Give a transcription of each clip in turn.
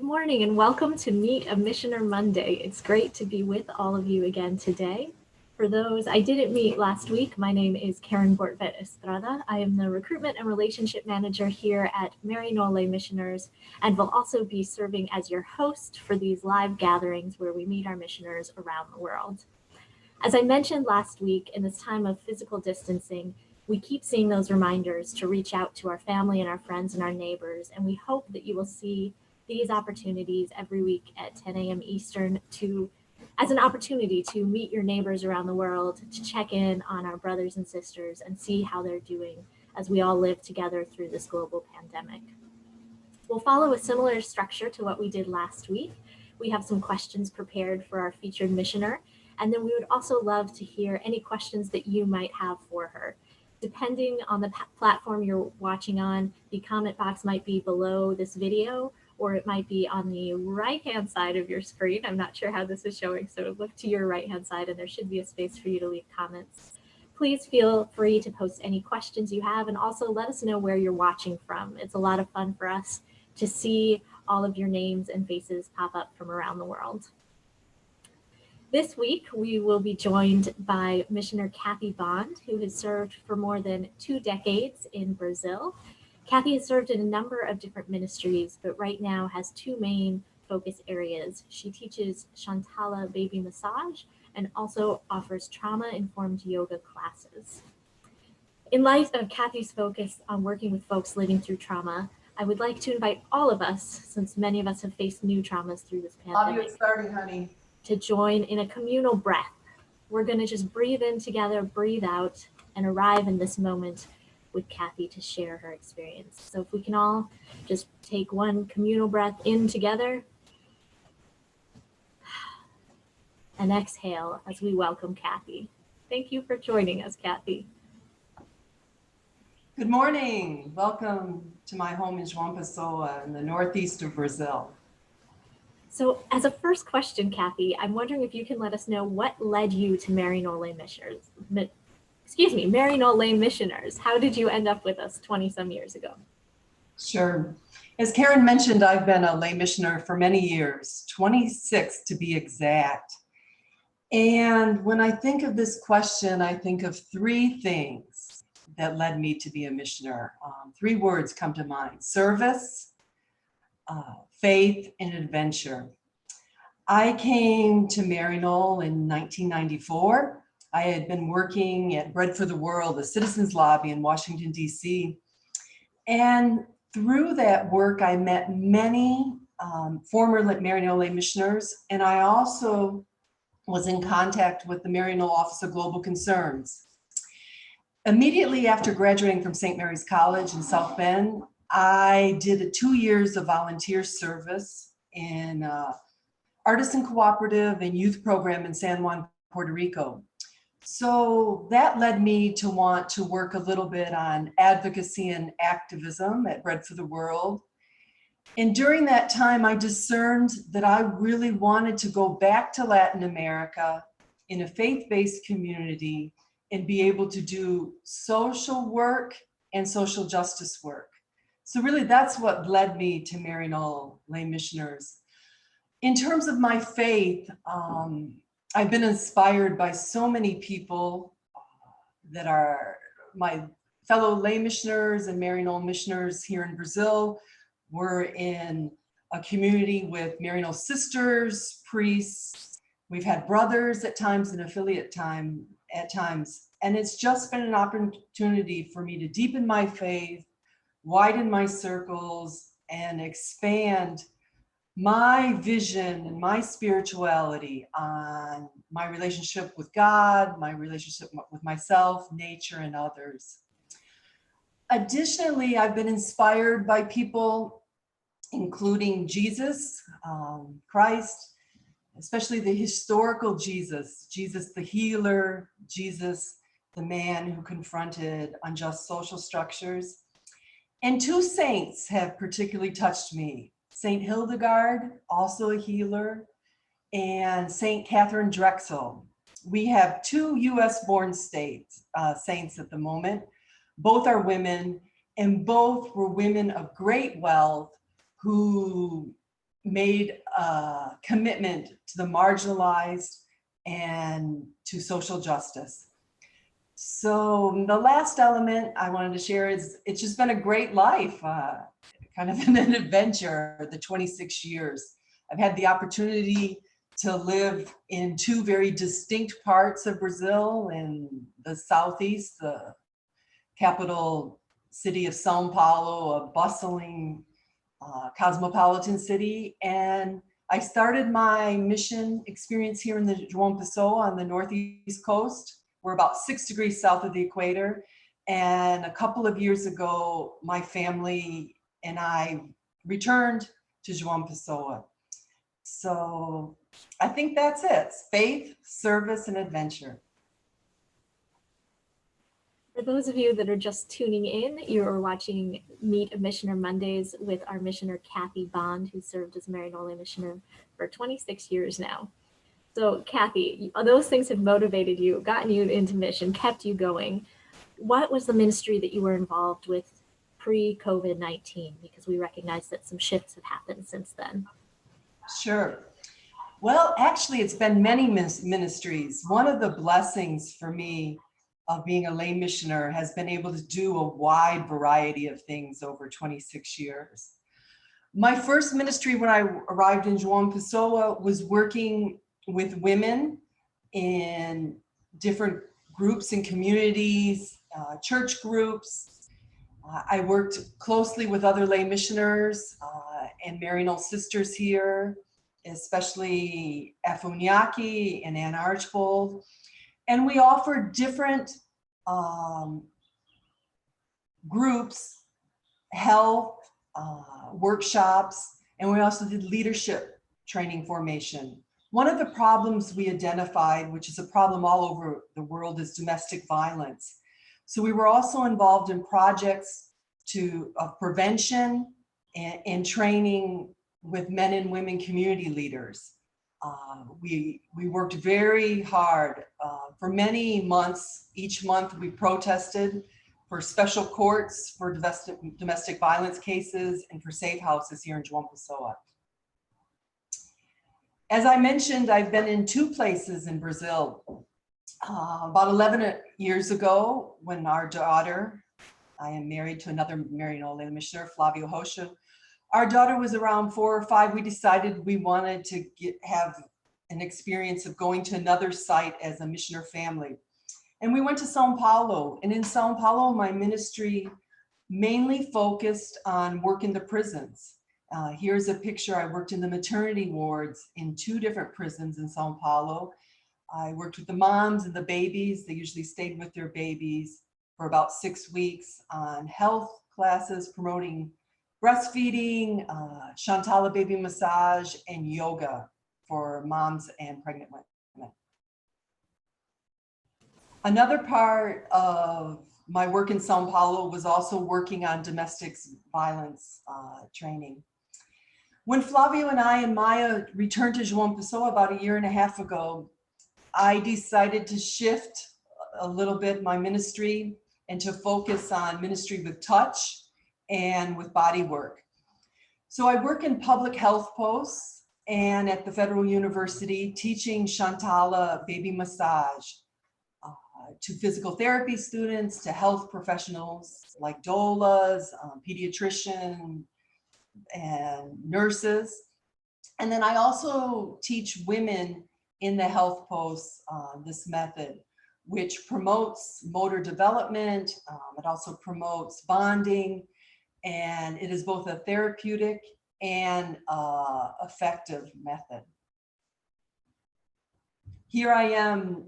Good morning and welcome to Meet a Missioner Monday. It's great to be with all of you again today. For those I didn't meet last week, my name is Karen Bortvet Estrada. I am the Recruitment and Relationship Manager here at Maryknoll Missioners and will also be serving as your host for these live gatherings where we meet our missioners around the world. As I mentioned last week, in this time of physical distancing, we keep seeing those reminders to reach out to our family and our friends and our neighbors, and we hope that you will see these opportunities every week at 10 a.m. Eastern as an opportunity to meet your neighbors around the world, to check in on our brothers and sisters and see how they're doing as we all live together through this global pandemic. We'll follow a similar structure to what we did last week. We have some questions prepared for our featured missioner, and then we would also love to hear any questions that you might have for her. Depending on the platform you're watching on, the comment box might be below this video, or it might be on the right-hand side of your screen. I'm not sure how this is showing, so look to your right-hand side and there should be a space for you to leave comments. Please feel free to post any questions you have and also let us know where you're watching from. It's a lot of fun for us to see all of your names and faces pop up from around the world. This week, we will be joined by Missioner Kathy Bond, who has served for more than 2 decades in Brazil. Kathy has served in a number of different ministries, but right now has 2 main focus areas. She teaches Shantala baby massage and also offers trauma-informed yoga classes. In light of Kathy's focus on working with folks living through trauma, I would like to invite all of us, since many of us have faced new traumas through this pandemic, starting, honey, to join in a communal breath. We're going to just breathe in together, breathe out, and arrive in this moment with Kathy to share her experience. So if we can all just take one communal breath in together and exhale as we welcome Kathy. Thank you for joining us, Kathy. Good morning. Welcome to my home in João Pessoa in the northeast of Brazil. So as a first question, Kathy, I'm wondering if you can let us know what led you to Maryknoll Missioners. How did you end up with us 20 some years ago? Sure. As Karen mentioned, I've been a lay missioner for many years, 26 to be exact. And when I think of this question, I think of 3 things that led me to be a missioner. 3 words come to mind: service, faith, and adventure. I came to Maryknoll in 1994. I had been working at Bread for the World, the Citizens Lobby in Washington, D.C. And through that work, I met many former Maryknoll missioners, and I also was in contact with the Maryknoll Office of Global Concerns. Immediately after graduating from St. Mary's College in South Bend, I did 2 years of volunteer service in artisan cooperative and youth program in San Juan, Puerto Rico. So that led me to want to work a little bit on advocacy and activism at Bread for the World. And during that time, I discerned that I really wanted to go back to Latin America in a faith-based community and be able to do social work and social justice work. So really that's what led me to Maryknoll Lay Missioners. In terms of my faith, I've been inspired by so many people that are my fellow lay missioners and Maryknoll missioners here in Brazil. We're in a community with Maryknoll sisters, priests. We've had brothers at times and affiliate time at times. And it's just been an opportunity for me to deepen my faith, widen my circles, and expand my vision and my spirituality on my relationship with God, my relationship with myself, nature, and others. Additionally, I've been inspired by people, including Jesus, Christ, especially the historical Jesus, Jesus the healer, Jesus the man who confronted unjust social structures. And 2 saints have particularly touched me: Saint Hildegard, also a healer, and Saint Catherine Drexel. We have 2 US-born saints at the moment. Both are women, and both were women of great wealth who made a commitment to the marginalized and to social justice. So the last element I wanted to share is it's just been a great life, kind of an adventure, the 26 years. I've had the opportunity to live in two very distinct parts of Brazil, in the southeast, the capital city of São Paulo, a bustling cosmopolitan city. And I started my mission experience here in the João Pessoa on the northeast coast. We're about 6 degrees south of the equator. And a couple of years ago, my family and I returned to João Pessoa. So I think that's it. It's faith, service, and adventure. For those of you that are just tuning in, you're watching Meet a Missioner Mondays with our missioner, Kathy Bond, who served as Maryknolla missioner for 26 years now. So Kathy, those things have motivated you, gotten you into mission, kept you going. What was the ministry that you were involved with pre-COVID-19? Because we recognize that some shifts have happened since then. Sure. Well, actually, it's been many ministries. One of the blessings for me of being a lay missioner has been able to do a wide variety of things over 26 years. My first ministry when I arrived in João Pessoa was working with women in different groups and communities, church groups. I worked closely with other lay missioners and Maryknoll sisters here, especially Afuniaki and Ann Archbold. And we offered different groups, health, workshops, and we also did leadership training formation. One of the problems we identified, which is a problem all over the world, is domestic violence. So we were also involved in projects of prevention and training with men and women community leaders. We worked very hard for many months. Each month we protested for special courts for domestic violence cases and for safe houses here in João Pessoa. As I mentioned, I've been in two places in Brazil. About 11 years ago, when our daughter, I am married to another Maryknolla missioner, Flavio Rocha. Our daughter was around 4 or 5. We decided we wanted to have an experience of going to another site as a missioner family. And we went to São Paulo. And in São Paulo, my ministry mainly focused on work in the prisons. Here's a picture. I worked in the maternity wards in 2 different prisons in São Paulo. I worked with the moms and the babies. They usually stayed with their babies for about 6 weeks on health classes, promoting breastfeeding, Shantala baby massage, and yoga for moms and pregnant women. Another part of my work in São Paulo was also working on domestic violence training. When Flavio and I and Maya returned to João Pessoa about 1.5 years ago, I decided to shift a little bit my ministry and to focus on ministry with touch and with body work. So I work in public health posts and at the Federal University teaching Shantala baby massage to physical therapy students, to health professionals like doulas, pediatrician, and nurses. And then I also teach women in the health posts this method, which promotes motor development. It also promotes bonding, and it is both a therapeutic and effective method. Here I am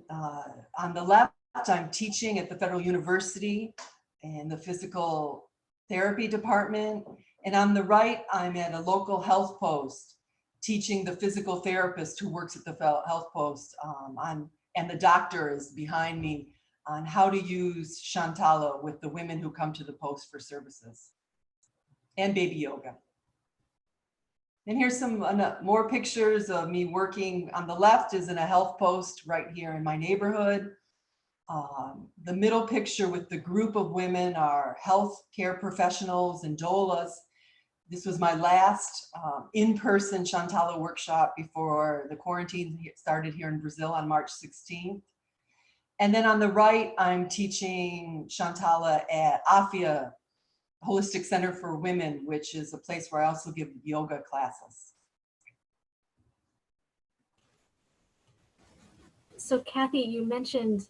on the left. I'm teaching at the Federal University in the physical therapy department. And on the right, I'm at a local health post teaching the physical therapist who works at the health post and the doctor is behind me on how to use Shantala with the women who come to the post for services and baby yoga. And here's some more pictures of me working. On the left is in a health post right here in my neighborhood. The middle picture with the group of women are healthcare professionals and doulas. This was my last in-person Chantala workshop before the quarantine started here in Brazil on March 16th. And then on the right, I'm teaching Chantala at AFIA, Holistic Center for Women, which is a place where I also give yoga classes. So Kathy, you mentioned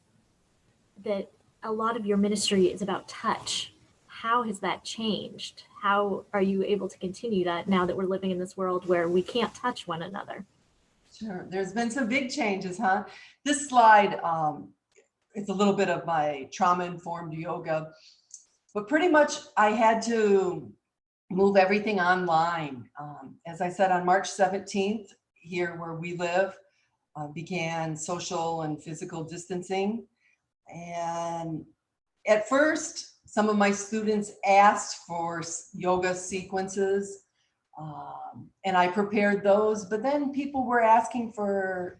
that a lot of your ministry is about touch. How has that changed? How are you able to continue that now that we're living in this world where we can't touch one another? Sure, there's been some big changes, huh? This slide, it's a little bit of my trauma-informed yoga, but pretty much I had to move everything online. As I said, on March 17th, here where we live, began social and physical distancing. And at first, some of my students asked for yoga sequences, and I prepared those, but then people were asking for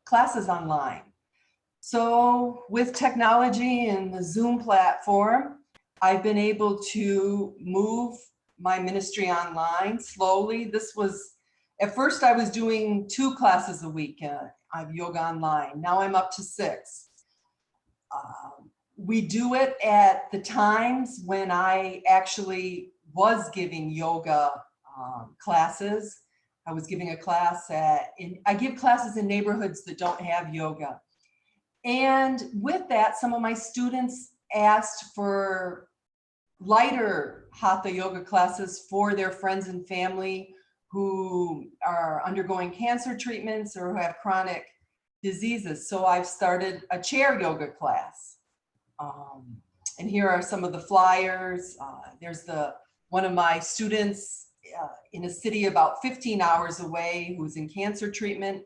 classes online. So with technology and the Zoom platform, I've been able to move my ministry online slowly. This was, at first I was doing 2 classes a week of yoga online. Now I'm up to 6. We do it at the times when I actually was giving yoga classes. I was giving a class I give classes in neighborhoods that don't have yoga. And with that, some of my students asked for lighter hatha yoga classes for their friends and family who are undergoing cancer treatments or who have chronic diseases. So I've started a chair yoga class. And here are some of the flyers. There's one of my students in a city about 15 hours away who's in cancer treatment.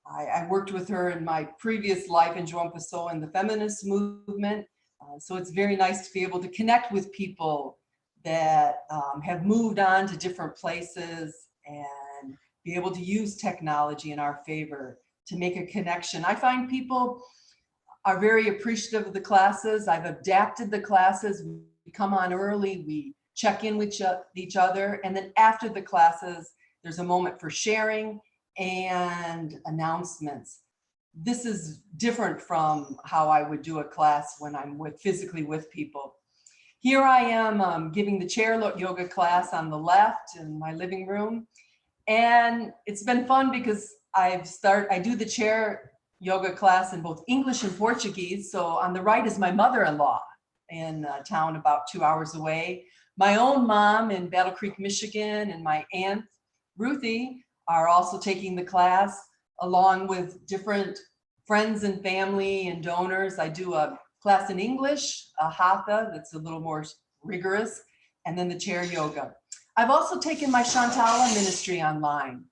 I worked with her in my previous life in João Pessoa in the feminist movement. So it's very nice to be able to connect with people that have moved on to different places and be able to use technology in our favor to make a connection. I find people are very appreciative of the classes. I've adapted the classes. We come on early, we check in with each other, and then after the classes, there's a moment for sharing and announcements. This is different from how I would do a class when I'm physically with people. Here I am giving the chair yoga class on the left in my living room. And it's been fun because I do the chair yoga class in both English and Portuguese. So on the right is my mother-in-law in a town about 2 hours away. My own mom in Battle Creek, Michigan, and my aunt, Ruthie, are also taking the class along with different friends and family and donors. I do a class in English, a hatha that's a little more rigorous, and then the chair yoga. I've also taken my Chantala ministry online.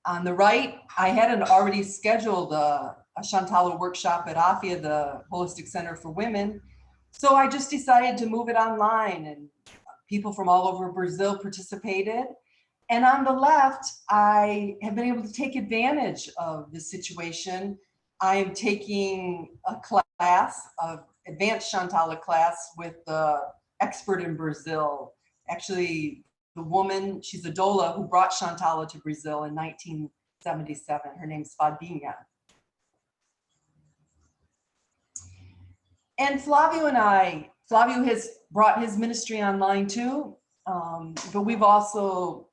On the right, I hadn't already scheduled a Chantala workshop at AFIA, the Holistic Center for Women. So I just decided to move it online, and people from all over Brazil participated. And on the left, I have been able to take advantage of this situation. I am taking a class, an advanced Chantala class with the expert in Brazil. Actually, the woman, she's a doula who brought Chantala to Brazil in 1977. Her name's Fabinha. And Flavio has brought his ministry online too, but we've also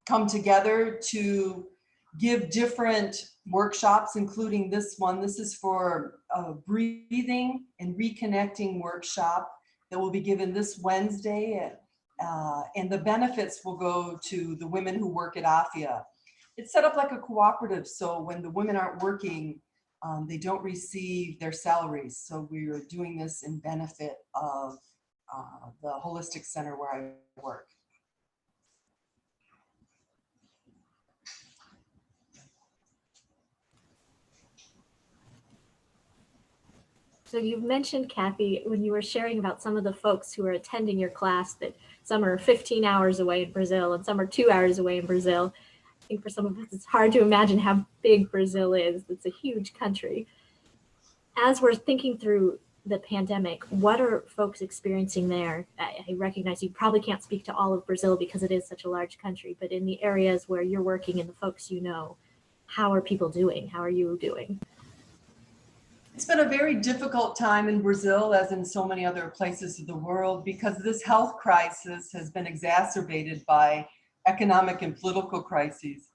come together to give different workshops, including this one. This is for a breathing and reconnecting workshop that will be given this Wednesday, and the benefits will go to the women who work at AFIA. It's set up like a cooperative, so when the women aren't working, they don't receive their salaries. So we are doing this in benefit of the Holistic Center where I work. So you've mentioned, Kathy, when you were sharing about some of the folks who are attending your class, that some are 15 hours away in Brazil and some are 2 hours away in Brazil. I think for some of us, it's hard to imagine how big Brazil is. It's a huge country. As we're thinking through the pandemic, what are folks experiencing there? I recognize you probably can't speak to all of Brazil because it is such a large country, but in the areas where you're working and the folks you know, how are people doing? How are you doing? It's been a very difficult time in Brazil, as in so many other places of the world, because this health crisis has been exacerbated by economic and political crises.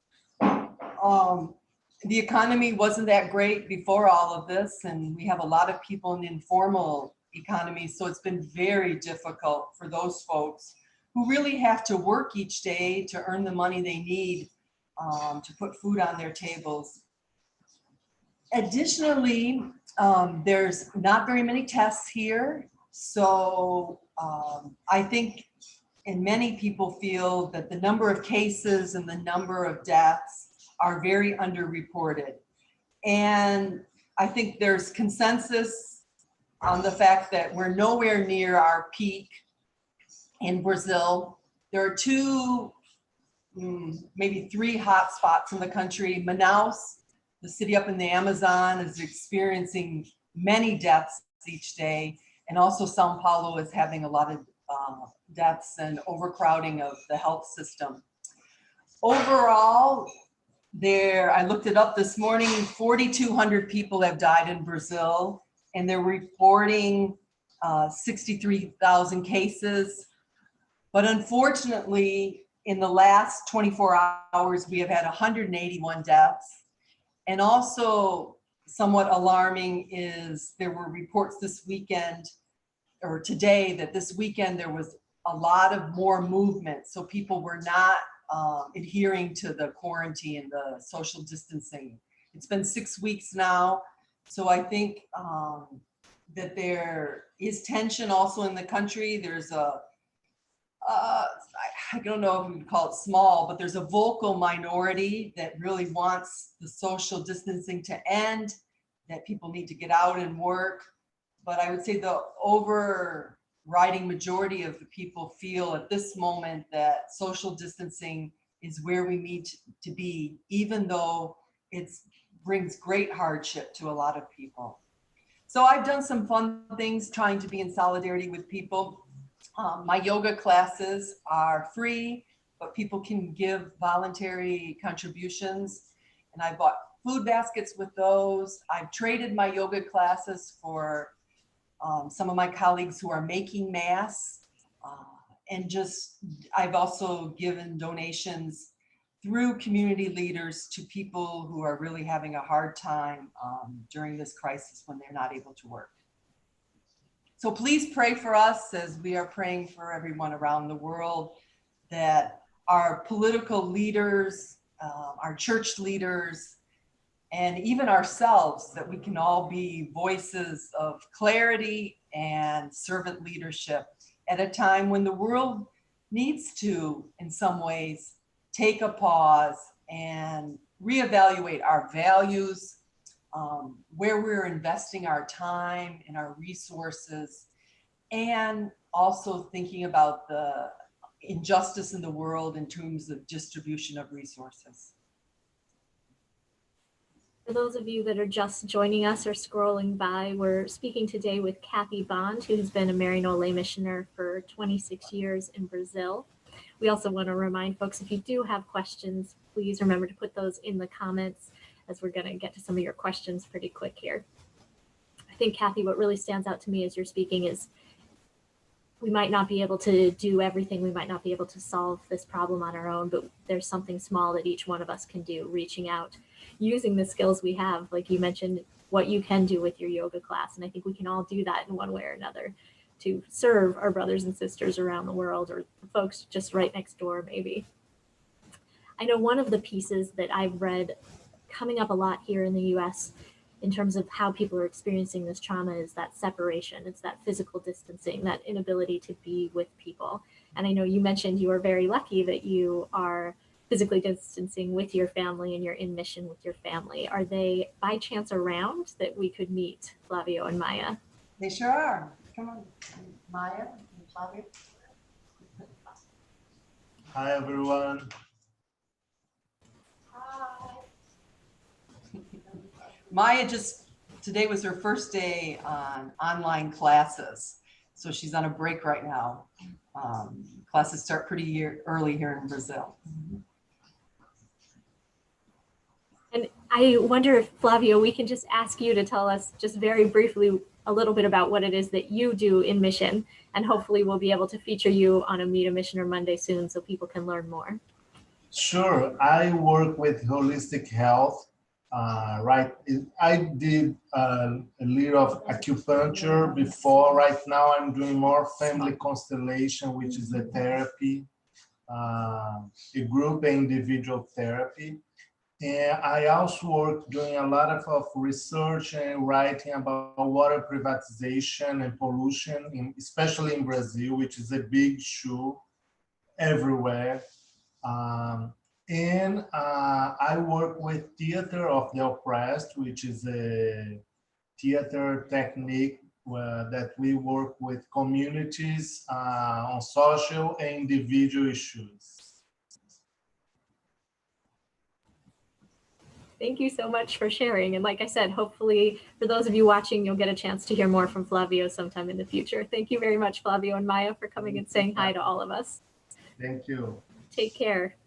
The economy wasn't that great before all of this, and we have a lot of people in the informal economy, so it's been very difficult for those folks who really have to work each day to earn the money they need to put food on their tables. Additionally, there's not very many tests here, so I think, and many people feel that the number of cases and the number of deaths are very underreported. And I think there's consensus on the fact that we're nowhere near our peak in Brazil. There are two, maybe three hot spots in the country. Manaus, the city up in the Amazon, is experiencing many deaths each day. And also Sao Paulo is having a lot of deaths and overcrowding of the health system. Overall, I looked it up this morning, 4,200 people have died in Brazil, and they're reporting 63,000 cases. But unfortunately, in the last 24 hours, we have had 181 deaths. And also somewhat alarming is there were reports this weekend, or today, that this weekend there was a lot of more movement. So people were not adhering to the quarantine, the social distancing. It's been 6 weeks now. So I think that there is tension also in the country. There's I don't know if we would call it small, but there's a vocal minority that really wants the social distancing to end, that people need to get out and work. But I would say the overriding majority of the people feel at this moment that social distancing is where we need to be, even though it brings great hardship to a lot of people. So I've done some fun things trying to be in solidarity with people. My yoga classes are free, but people can give voluntary contributions. And I bought food baskets with those. I've traded my yoga classes for some of my colleagues who are making masks. I've also given donations through community leaders to people who are really having a hard time during this crisis when they're not able to work. So please pray for us as we are praying for everyone around the world, that our political leaders, our church leaders, and even ourselves, that we can all be voices of clarity and servant leadership at a time when the world needs to, in some ways, take a pause and reevaluate our values, where we're investing our time and our resources, and also thinking about the injustice in the world in terms of distribution of resources. For those of you that are just joining us or scrolling by, we're speaking today with Kathy Bond, who has been a Maryknoll lay missioner for 26 years in Brazil. We also want to remind folks, if you do have questions, please remember to put those in the comments, as we're going to get to some of your questions pretty quick here. I think, Kathy, what really stands out to me as you're speaking is we might not be able to do everything. We might not be able to solve this problem on our own, but there's something small that each one of us can do, reaching out, using the skills we have, like you mentioned, what you can do with your yoga class. And I think we can all do that in one way or another to serve our brothers and sisters around the world, or folks just right next door, maybe. I know one of the pieces that I've read coming up a lot here in the US in terms of how people are experiencing this trauma is that separation. It's that physical distancing, that inability to be with people. And I know you mentioned you are very lucky that you are physically distancing with your family and you're in mission with your family. Are they by chance around that we could meet, Flavio and Maya? They sure are. Come on, Maya and Flavio. Hi, everyone. Maya, just today was her first day on online classes. So she's on a break right now. Classes start pretty early here in Brazil. And I wonder if, Flavio, we can just ask you to tell us just very briefly a little bit about what it is that you do in mission, and hopefully we'll be able to feature you on a Meet a Missioner Monday soon so people can learn more. Sure, I work with holistic health. Right, I did a little of acupuncture before. Right now, I'm doing more family constellation, which is a therapy, a group and individual therapy. And I also work doing a lot of research and writing about water privatization and pollution, especially in Brazil, which is a big issue everywhere. I work with Theater of the Oppressed, which is a theater technique that we work with communities on social and individual issues. Thank you so much for sharing. And like I said, hopefully for those of you watching, you'll get a chance to hear more from Flavio sometime in the future. Thank you very much, Flavio and Maya, for coming and saying hi to all of us. Thank you. Take care.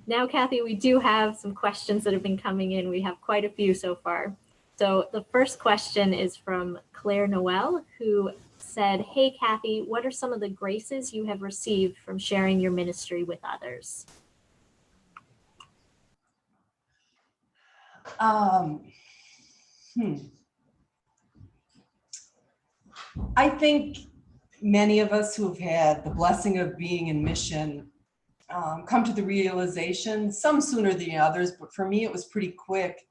Now, Kathy, we do have some questions that have been coming in. We have quite a few so far. So the first question is from Claire Noel, who said, "Hey, Kathy, what are some of the graces you have received from sharing your ministry with others?" I think many of us who have had the blessing of being in mission come to the realization, some sooner than others, but for me it was pretty quick,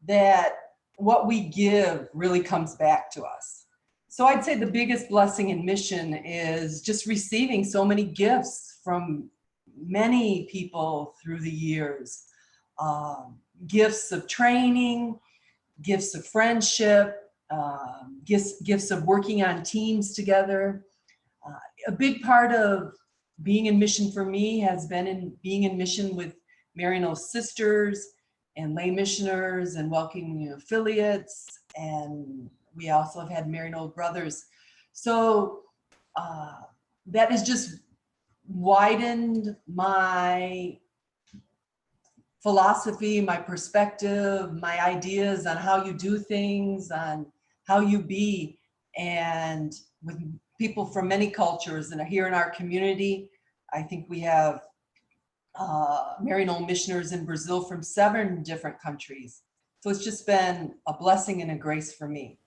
that what we give really comes back to us. So I'd say the biggest blessing in mission is just receiving so many gifts from many people through the years. Gifts of training, gifts of friendship, gifts of working on teams together. A big part of being in mission for me has been in being in mission with Maryknoll sisters and lay missioners and welcoming affiliates. And we also have had Maryknoll brothers. So that has just widened my philosophy, my perspective, my ideas on how you do things, on how you be. And with people from many cultures and here in our community, I think we have Maryknoll missioners in Brazil from 7 different countries. So it's just been a blessing and a grace for me.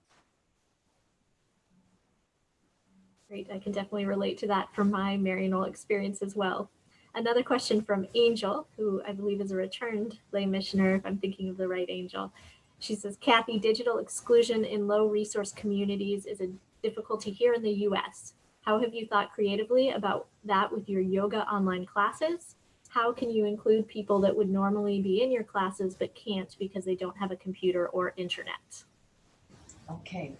Great, I can definitely relate to that from my Maryknoll experience as well. Another question from Angel, who I believe is a returned lay missioner, if I'm thinking of the right Angel. She says, "Kathy, digital exclusion in low resource communities is a difficulty here in the US. How have you thought creatively about that with your yoga online classes? How can you include people that would normally be in your classes but can't because they don't have a computer or internet?" Okay,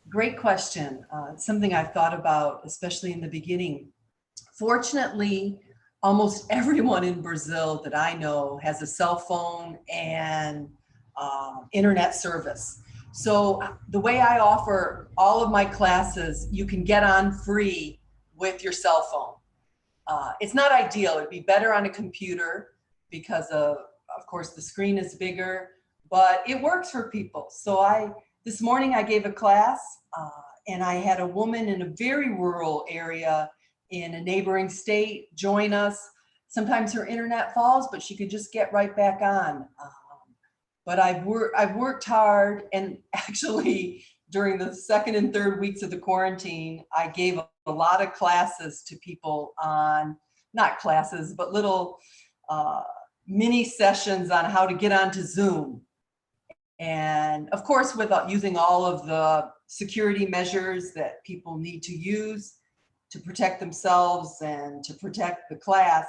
great question. Something I've thought about, especially in the beginning. Fortunately, almost everyone in Brazil that I know has a cell phone and internet service. So the way I offer all of my classes, you can get on free with your cell phone. It's not ideal. It'd be better on a computer because of course, the screen is bigger, but it works for people. So this morning I gave a class and I had a woman in a very rural area in a neighboring state join us. Sometimes her internet falls, but she could just get right back on. But I've worked hard, and actually during the 2nd and 3rd weeks of the quarantine, I gave a lot of classes to people on, not classes, but little mini sessions on how to get onto Zoom. And of course, without using all of the security measures that people need to use to protect themselves and to protect the class.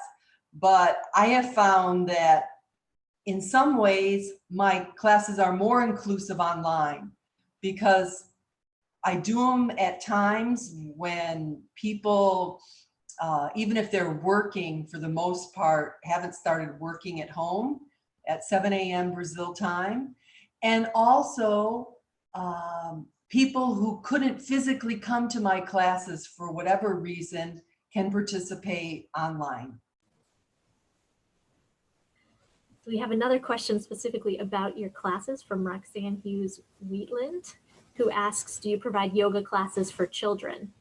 But I have found that in some ways, my classes are more inclusive online because I do them at times when people, even if they're working for the most part, haven't started working at home at 7 a.m. Brazil time. And also people who couldn't physically come to my classes for whatever reason can participate online. We have another question specifically about your classes from Roxanne Hughes Wheatland, who asks, do you provide yoga classes for children?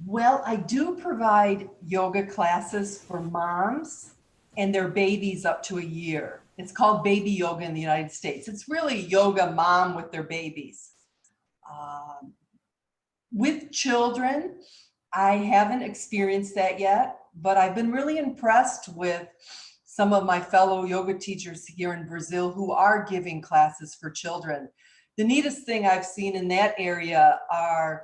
Well, I do provide yoga classes for moms and their babies up to a year. It's called baby yoga in the United States. It's really yoga mom with their babies. With children, I haven't experienced that yet, but I've been really impressed with some of my fellow yoga teachers here in Brazil who are giving classes for children. The neatest thing I've seen in that area are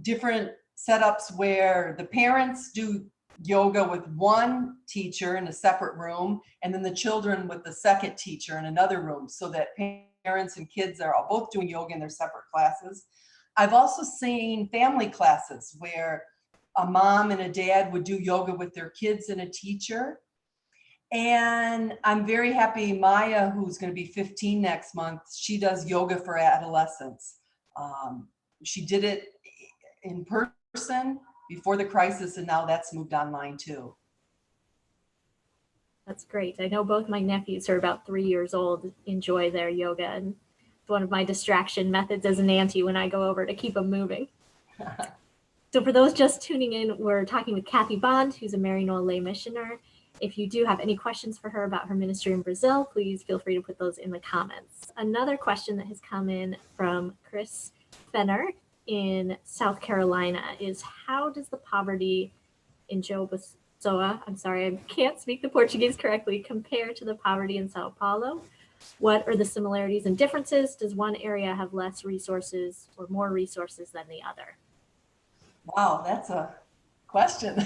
different setups where the parents do yoga with one teacher in a separate room, and then the children with the second teacher in another room, so that parents and kids are all both doing yoga in their separate classes. I've also seen family classes where a mom and a dad would do yoga with their kids and a teacher. And I'm very happy, Maya, who's going to be 15 next month, she does yoga for adolescents. She did it in person before the crisis, and now that's moved online too. That's great. I know both my nephews, who are about 3 years old, enjoy their yoga, and it's one of my distraction methods as an auntie when I go over to keep them moving. So for those just tuning in, we're talking with Kathy Bond, who's a Maryknoll lay missioner. If you do have any questions for her about her ministry in Brazil, please feel free to put those in the comments. Another question that has come in from Chris Fenner in South Carolina is, how does the poverty in João Pessoa, I'm sorry, I can't speak the Portuguese correctly, compare to the poverty in Sao Paulo? What are the similarities and differences? Does one area have less resources or more resources than the other? Wow, that's a question.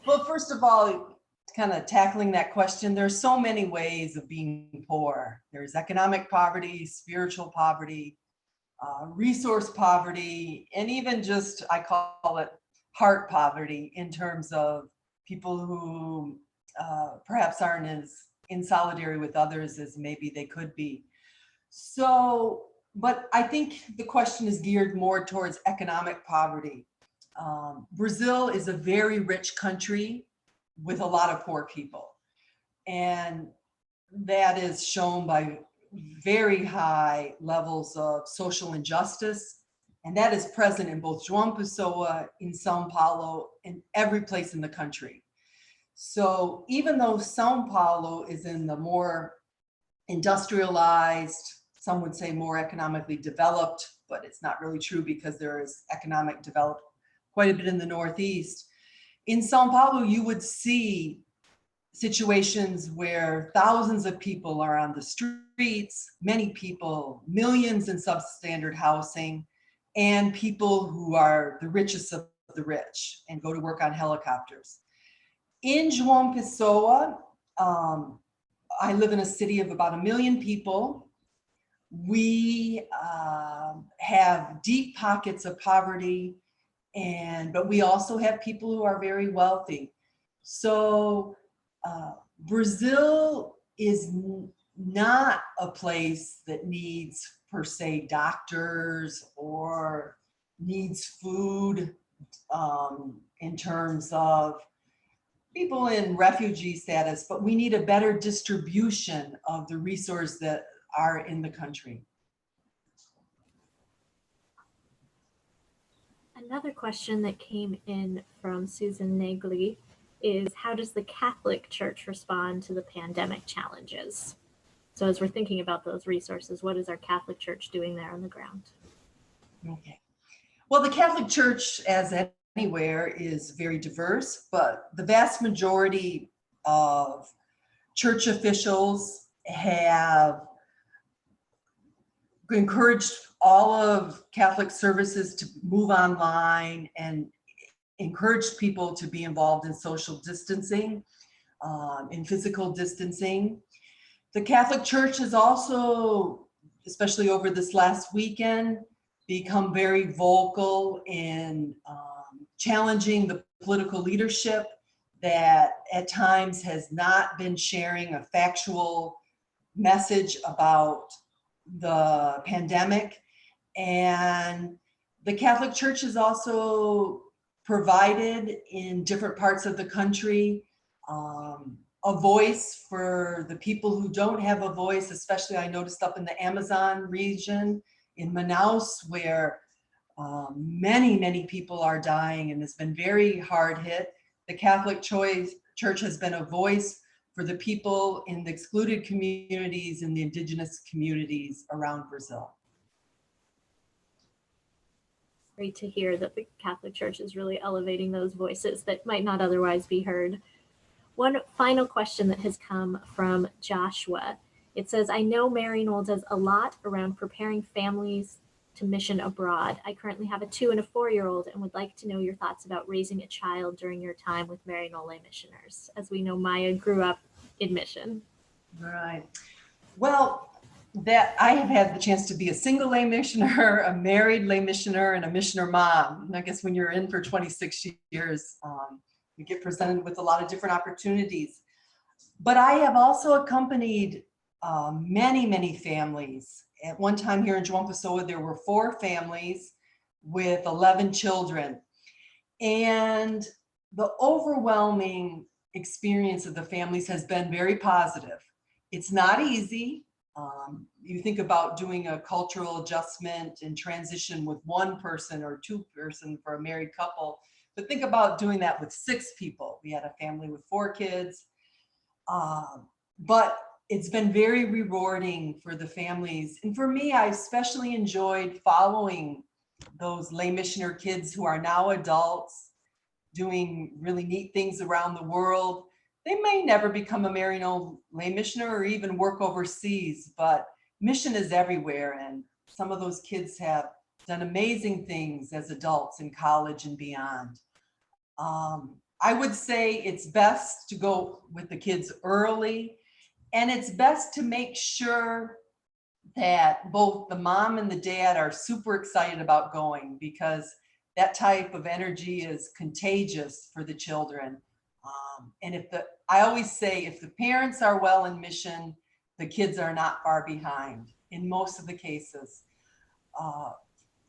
Well, first of all, kind of tackling that question, there's so many ways of being poor. There's economic poverty, spiritual poverty, resource poverty, and even just, I call it heart poverty, in terms of people who perhaps aren't as in solidarity with others as maybe they could be. So, but I think the question is geared more towards economic poverty. Brazil is a very rich country with a lot of poor people. And that is shown by very high levels of social injustice. And that is present in both João Pessoa, in São Paulo, in every place in the country. So even though São Paulo is in the more industrialized, some would say more economically developed, but it's not really true because there is economic development quite a bit in the Northeast. In São Paulo, you would see situations where thousands of people are on the streets, many people, millions in substandard housing, and people who are the richest of the rich and go to work on helicopters. In João Pessoa, I live in a city of about 1 million people. We have deep pockets of poverty, but we also have people who are very wealthy. So Brazil is not a place that needs per se doctors or needs food in terms of people in refugee status, but we need a better distribution of the resources that are in the country. Another question that came in from Susan Nagley is, how does the Catholic Church respond to the pandemic challenges? So as we're thinking about those resources, what is our Catholic Church doing there on the ground? Okay. Well, the Catholic Church, as anywhere, is very diverse, but the vast majority of church officials have encouraged all of Catholic services to move online and encouraged people to be involved in social distancing, in physical distancing. The Catholic Church has also, especially over this last weekend, become very vocal in challenging the political leadership that at times has not been sharing a factual message about the pandemic. And the Catholic Church has also provided in different parts of the country a voice for the people who don't have a voice, especially I noticed up in the Amazon region in Manaus, where many people are dying and has been very hard hit. The Catholic Church has been a voice for the people in the excluded communities and the indigenous communities around Brazil. Great to hear that the Catholic Church is really elevating those voices that might not otherwise be heard. One final question that has come from Joshua. It says, I know Maryknoll does a lot around preparing families to mission abroad. I currently have a 2- and a 4-year-old and would like to know your thoughts about raising a child during your time with Maryknoll lay missioners. As we know, Maya grew up in mission. Right. Well, that I have had the chance to be a single lay missioner, a married lay missioner, and a missioner mom. And I guess when you're in for 26 years, you get presented with a lot of different opportunities. But I have also accompanied many families. At one time here in João Pessoa, there were 4 families with 11 children. And the overwhelming experience of the families has been very positive. It's not easy. You think about doing a cultural adjustment and transition with 1 person or 2 person for a married couple, but think about doing that with 6 people. We had a family with 4 kids, but it's been very rewarding for the families. And for me, I especially enjoyed following those lay missioner kids who are now adults doing really neat things around the world. They may never become a Maryknoll lay missioner or even work overseas, but mission is everywhere. And some of those kids have done amazing things as adults in college and beyond. I would say it's best to go with the kids early, and it's best to make sure that both the mom and the dad are super excited about going, because that type of energy is contagious for the children. And I always say, if the parents are well in mission, the kids are not far behind in most of the cases.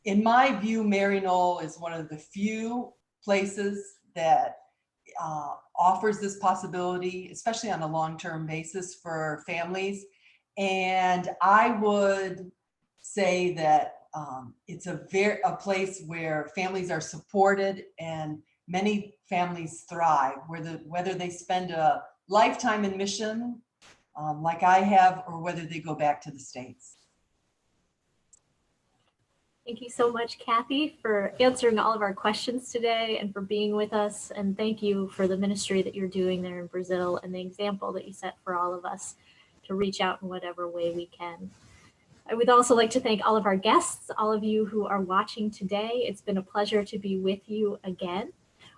In my view, Maryknoll is one of the few places that offers this possibility, especially on a long-term basis for families. And I would say that it's a place where families are supported and many families thrive, whether they spend a lifetime in mission like I have, or whether they go back to the States. Thank you so much, Kathy, for answering all of our questions today and for being with us. And thank you for the ministry that you're doing there in Brazil and the example that you set for all of us to reach out in whatever way we can. I would also like to thank all of our guests, all of you who are watching today. It's been a pleasure to be with you again.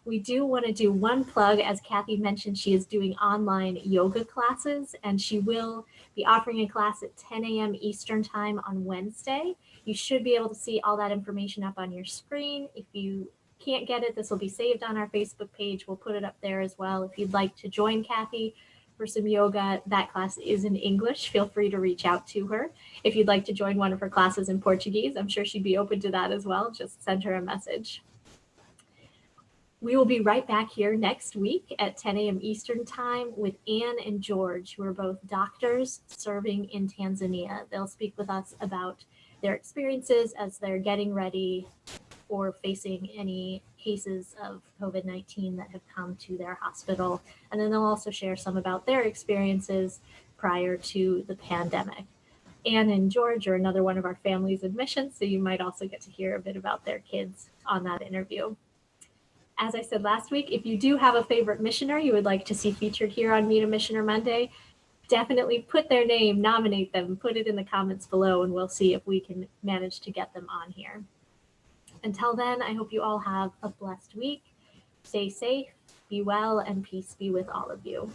We do want to do one plug. As Kathy mentioned, she is doing online yoga classes, and she will be offering a class at 10 a.m. Eastern time on Wednesday. You should be able to see all that information up on your screen. If you can't get it, this will be saved on our Facebook page. We'll put it up there as well. If you'd like to join Kathy for some yoga, that class is in English. Feel free to reach out to her. If you'd like to join one of her classes in Portuguese, I'm sure she'd be open to that as well. Just send her a message. We will be right back here next week at 10 a.m. Eastern time with Anne and George, who are both doctors serving in Tanzania. They'll speak with us about their experiences as they're getting ready or facing any cases of COVID-19 that have come to their hospital. And then they'll also share some about their experiences prior to the pandemic. Anne and George are another one of our families in mission, so you might also get to hear a bit about their kids on that interview. As I said last week, if you do have a favorite missioner you would like to see featured here on Meet a Missioner Monday, definitely put their name, nominate them, put it in the comments below, and we'll see if we can manage to get them on here. Until then, I hope you all have a blessed week. Stay safe, be well, and peace be with all of you.